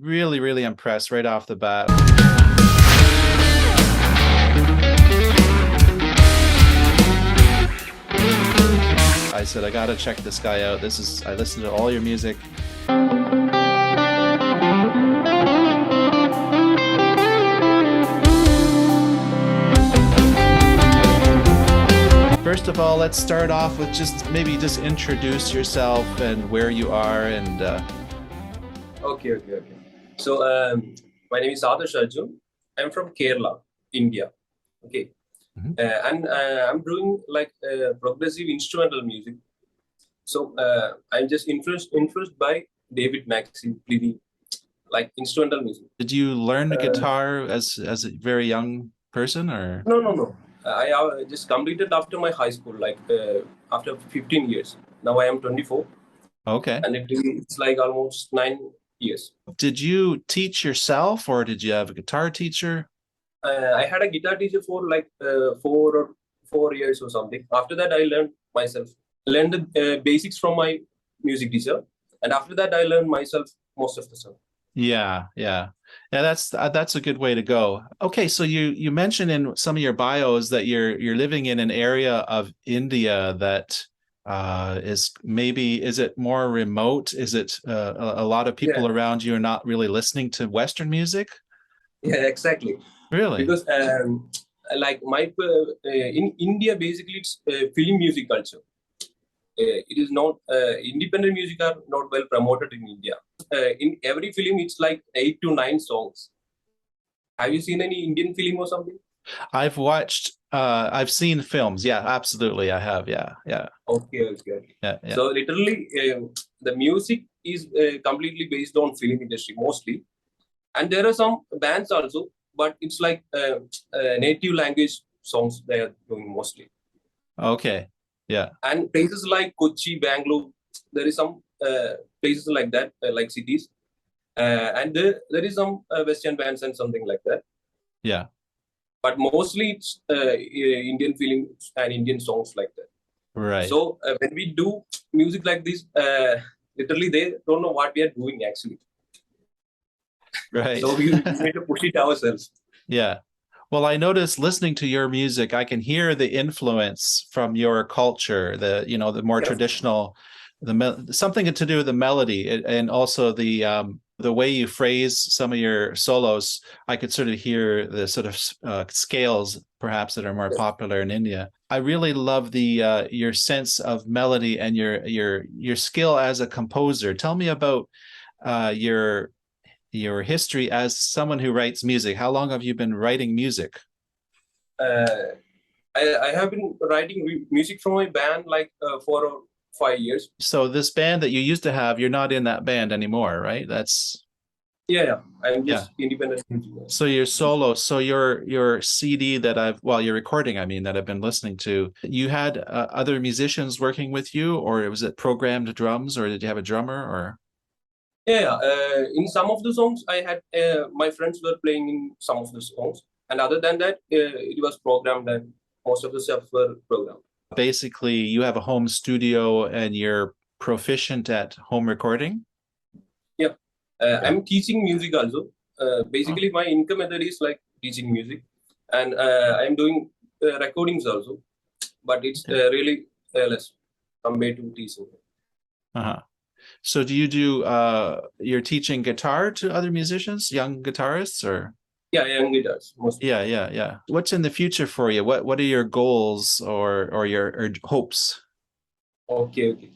really, really impressed right off the bat. I said, I gotta check this guy out. I listened to all your music. First of all, let's start off with just introduce yourself and where you are and Okay. So my name is Adarsh Arjun. I'm from Kerala, India. Okay, Mhm. and I'm doing like progressive instrumental music. So I'm just influenced by David Maxine, really like instrumental music. Did you learn the Uh, guitar as a very young person or? no. I just completed after my high school, like after 15 years. Now I am 24, Okay. and it's like almost 9 years. Did you teach yourself or did you have a guitar teacher? I had a guitar teacher for like 4 years or something. After that, I learned myself. Learned the basics from my music teacher, and after that, I learned myself most of the stuff. Yeah. That's a good way to go. Okay, so you mentioned in some of your bios that you're living in an area of India that is it more remote? Is it a lot of Yeah, people around you are not really listening to Western music? yeah, exactly. Really? Because like in India, basically, it's film music culture. It is not independent music are not well promoted in India. In every film, it's like 8 to 9 songs. Have you seen any Indian film or something? I've seen films. Yeah, absolutely. I have. Yeah. Okay. Yeah. So literally, the music is completely based on film industry mostly, and there are some bands also, but it's like native language songs they are doing mostly. Okay. Yeah. And places like Kochi, Bangalore, there is some places like that, like cities, and there is some Western bands and something like that. Yeah. But mostly it's Indian films and Indian songs like that. Right. So when we do music like this, literally they don't know what we are doing actually. Right. So we need to push it ourselves. Yeah. Well, I noticed listening to your music, I can hear the influence from your culture, the more Yeah, traditional, something to do with the melody and also the way you phrase some of your solos. I could sort of hear the sort of scales, perhaps that are more yes. popular in India. I really love the your sense of melody and your skill as a composer. Tell me about uh, your your history as someone who writes music. How long have you been writing music? Uh, I have been writing music for my band like 4 or 5 years. So this band that you used to have, you're not in that band anymore, right? Yeah. I'm Yeah. just independent engineer. So your solo, so your CD that your recording, I mean, that I've been listening to, you had other musicians working with you, or was it programmed drums, or did you have a drummer, or? Yeah. In some of the songs, I had my friends were playing in some of the songs, and other than that, it was programmed, and most of the stuff were programmed. Basically, you have a home studio and you're proficient at home recording? Yeah. Yeah. I'm teaching music also. Oh, Basically, my income method is like teaching music, and I'm doing recordings also, but it's okay. really less compared to teaching. Uh-huh. So do you're teaching guitar to other musicians, young guitarists, or? Yeah, young guitars mostly. Yeah. What's in the future for you? What are your goals or your or hopes? Okay.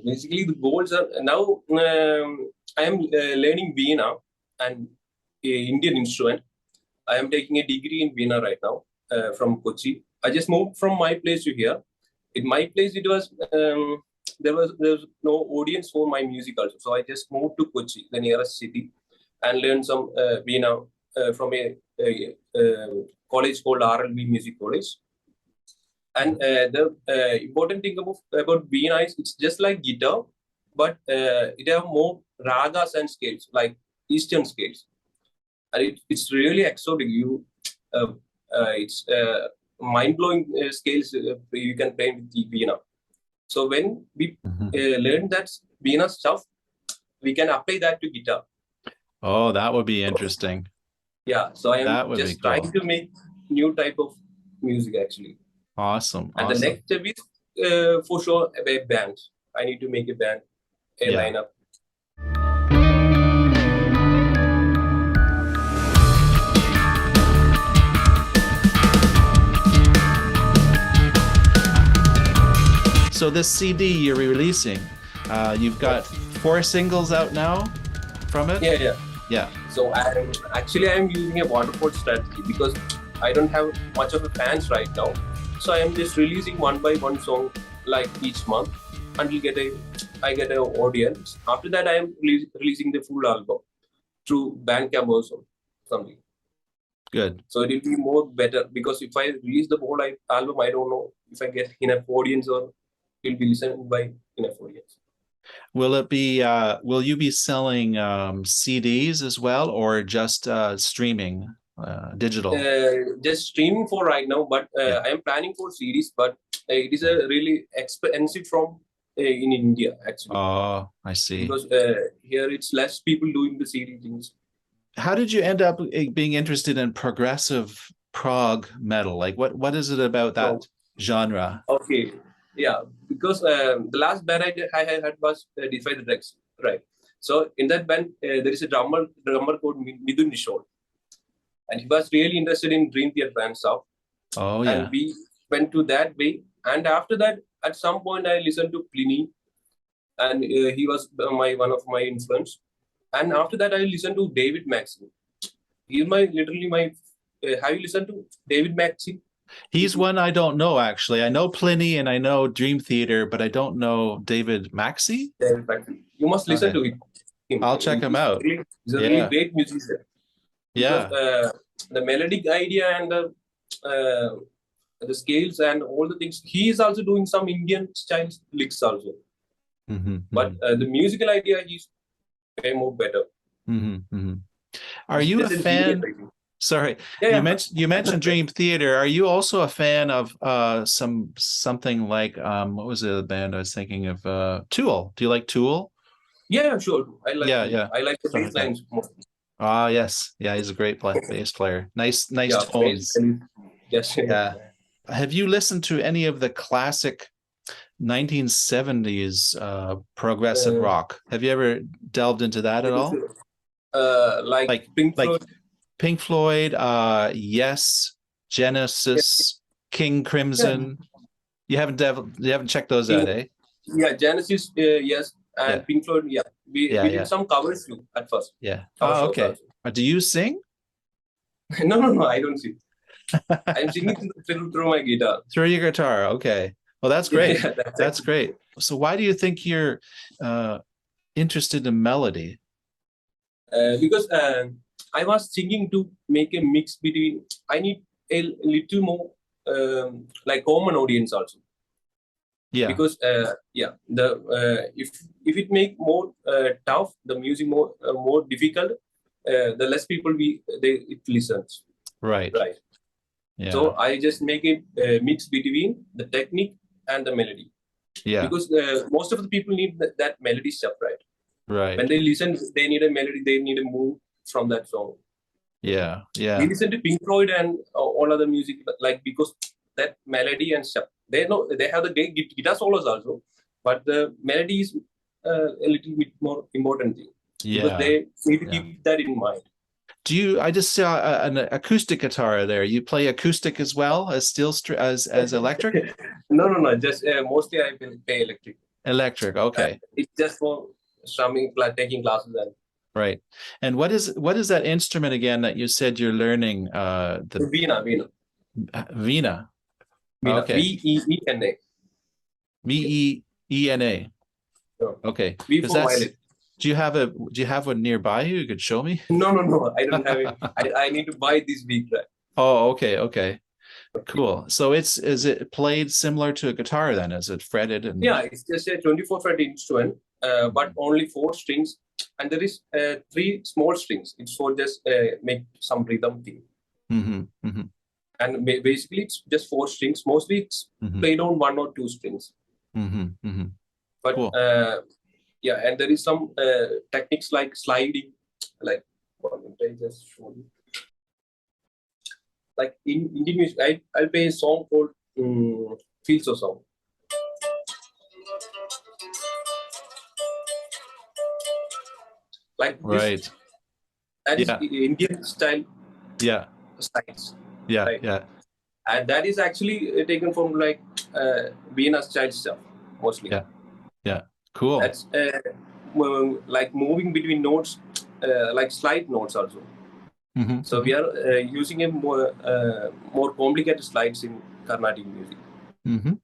Basically, the goals are now. I am learning Veena and Indian instrument. I am taking a degree in Veena right now from Kochi. I just moved from my place to here. In my place, it was there was no audience for my music also, so I just moved to Kochi, the nearest city, and learned some Veena from a college called RLB Music College. And the important thing about Veena is it's just like guitar, but it have more ragas and scales, like Eastern scales, and it's really exotic. Uh, it's mind blowing scales you can play with the Veena. So when we Mhm. learn that Veena stuff, we can apply that to guitar. Oh, that would be interesting. Yeah, so I am That would be just trying cool. to make new type of music actually. Awesome. And the Awesome. next step is for sure a band. I need to make a band, a Yeah. lineup. So this CD you're releasing, you've Yeah, got 4 singles out now from it? yeah, yeah. Yeah. So I'm using a waterfall strategy because I don't have much of a fans right now. So I am just releasing one by one song like each month until I get an audience. After that, I am releasing the full album through Bandcamp or something. Good. So it will be more better because if I release the whole album, I don't know if I get enough audience or it will be listened by enough audience. Will you be selling CDs as well, or just streaming, digital? Just streaming for right now, but Yeah. I am planning for series, but it is a really expensive from in India actually Oh, I see. because here it's less people doing the series things. How did you end up being interested in progressive prog metal? Like what is it about So that genre? okay, yeah, because the last band I had was Defy the Drugs, right? So in that band there is a drummer called Midun Nishol, and he was really interested in Dream Theater and stuff, Oh and yeah. we went to that way. And after that, at some point, I listened to Pliny, and he was my one of my influence. And after that, I listened to David Maxim. He's my literally my. Have you listened to David Maxim? He's one I don't know actually. I know Pliny and I know Dream Theater, but I don't know David Maxey. David Maxim. You must listen Okay. to him. I'll check him out. He's a really Yeah. great musician because Yeah. the melodic idea and the scales and all the things. He is also doing some Indian style licks also. Mm-hmm, But mm-hmm, the musical idea, he's way more better. mm-hmm, mm-hmm. Are He's you a just a genius, fan? I think. Sorry, Yeah, you mentioned yeah. Dream Theater. Are you also a fan of something like what was the band I was thinking of? Tool. Do you like Tool? Yeah, sure. I like Yeah, to. yeah. I like the Stuff bass like that. lines more. Ah, yes. Yeah, he's a great bass player. Nice Yeah, bass tones. and yes, yeah. Yeah. Have you listened to any of the classic 1970s progressive Uh, rock? Have you ever delved into that at all? like Like Pink like Floyd. Pink Floyd, Yes, Yeah, Genesis, King yeah, Crimson. You haven't checked those out, Pink, eh? yeah. Genesis, yes, Yeah, and Pink Floyd. Yeah, we yeah, did yeah, some covers too at first. yeah. Cover Oh, shows okay. also. Do you sing No, no, no. I don't sing. I'm singing through my guitar. through your guitar? Okay. Well, that's great. Yeah, that's That's actually. great. So why do you think you're uh, interested in melody? Because I was thinking to make a mix between. I need a little more like common audience also Yeah, because yeah the if it make more tough the music more difficult the less people it listens, right. right? Yeah, So I just make it mix between the technique and the melody yeah, because most of the people need that melody stuff, right? When right. they listen they need a melody, they need a move from that song. Yeah, We yeah, listen to Pink Floyd and all other music like because that melody and stuff. They know they have the great guitar solos also, but the melody is a little bit more important thing because yeah, they need to yeah. keep that in mind. I just saw an acoustic guitar there. You play acoustic as well as as electric? No, no, no. Just mostly I will play electric. Electric. Okay. It's just for strumming, taking classes and Right. And what is that instrument again that you said you're learning? The Veena, Vina. Veena, Okay. Veena. Vena. No, Okay. V Because for that's violet. do you have one nearby you could show me? No, no, no. I don't have it. I need to buy this week. Right? Oh, okay, okay. Cool. So is it played similar to a guitar then? Is it fretted and Yeah, it's just a 24 fret instrument, but only four strings, and there is three small strings. It's for just make some rhythm thing, mm-hmm, mm-hmm, and basically it's just four strings. Mostly it's mm-hmm, played on one or two strings, mm-hmm, mm-hmm. but Cool. yeah, and there is some techniques like sliding, like I just show you. Like in Indian music, I'll play a song called Feels of Song. Like this, Right. that is Yeah. Indian style Yeah. styles, Yeah. right? Yeah. And that is actually taken from like Vienna style stuff mostly. Yeah. Yeah. Cool. That's like moving between notes, like slide notes also. Hmm. So we are using a more complicated slides in Carnatic music. Hmm.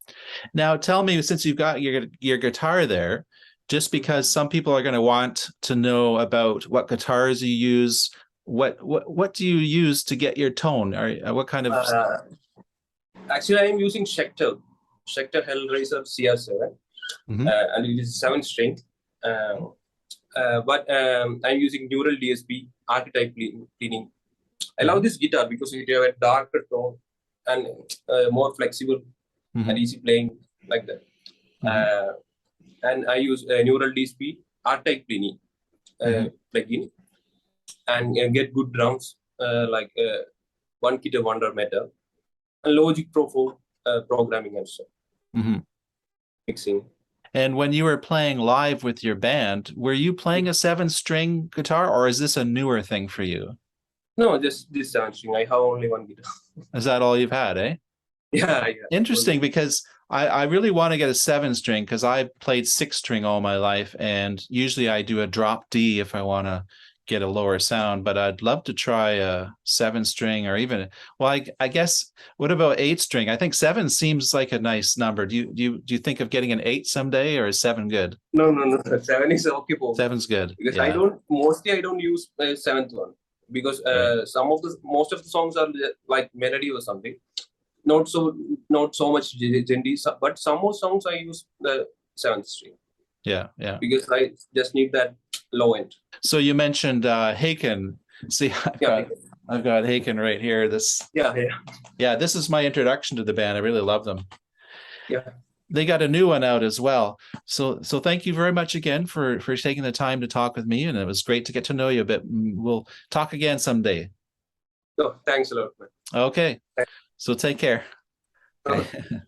Now, tell me, since you've got your guitar there, just because some people are going to want to know about what guitars you use, what do you use to get your tone? Or what kind of? Uh, Actually, I am using Schecter Hellraiser CR7, Mhm. and it is 7 string. But I'm using neural DSP archetype cleaning. I love this guitar because it have a darker tone and more flexible and Mhm. easy playing like that. Mhm. Uh, and I use neural DSP archetype cleaning Mhm. plugin and get good drums like one kit of wonder metal and Logic Pro for programming and stuff, Mhm. mixing. And when you were playing live with your band, were you playing a seven-string guitar, or is this a newer thing for you? No, just this 7 string. I have only one guitar. Is that all you've had, eh? Yeah, yeah. Interesting, because I really want to get a seven string because I played six string all my life, and usually I do a drop D if I want to get a lower sound, but I'd love to try a seven string or even well, I guess what about eight string? I think seven seems like a nice number. Do you think of getting an eight someday, or is seven good? No, no, no. Seven is okay for me Seven's good. because Yeah. I don't use seventh one because Right. most of the songs are like melody or something. Not so much gendy, but some more songs I use the seventh string Yeah, yeah. because I just need that low end. So you mentioned Haken. See, Yeah, I've got Haken right here. This yeah, yeah, Yeah, this is my introduction to the band. I really love them. yeah. They got a new one out as well. So thank you very much again for taking the time to talk with me, and it was great to get to know you a bit. We'll talk again someday. No, thanks a lot, man. Okay. So take care. Thanks. Okay.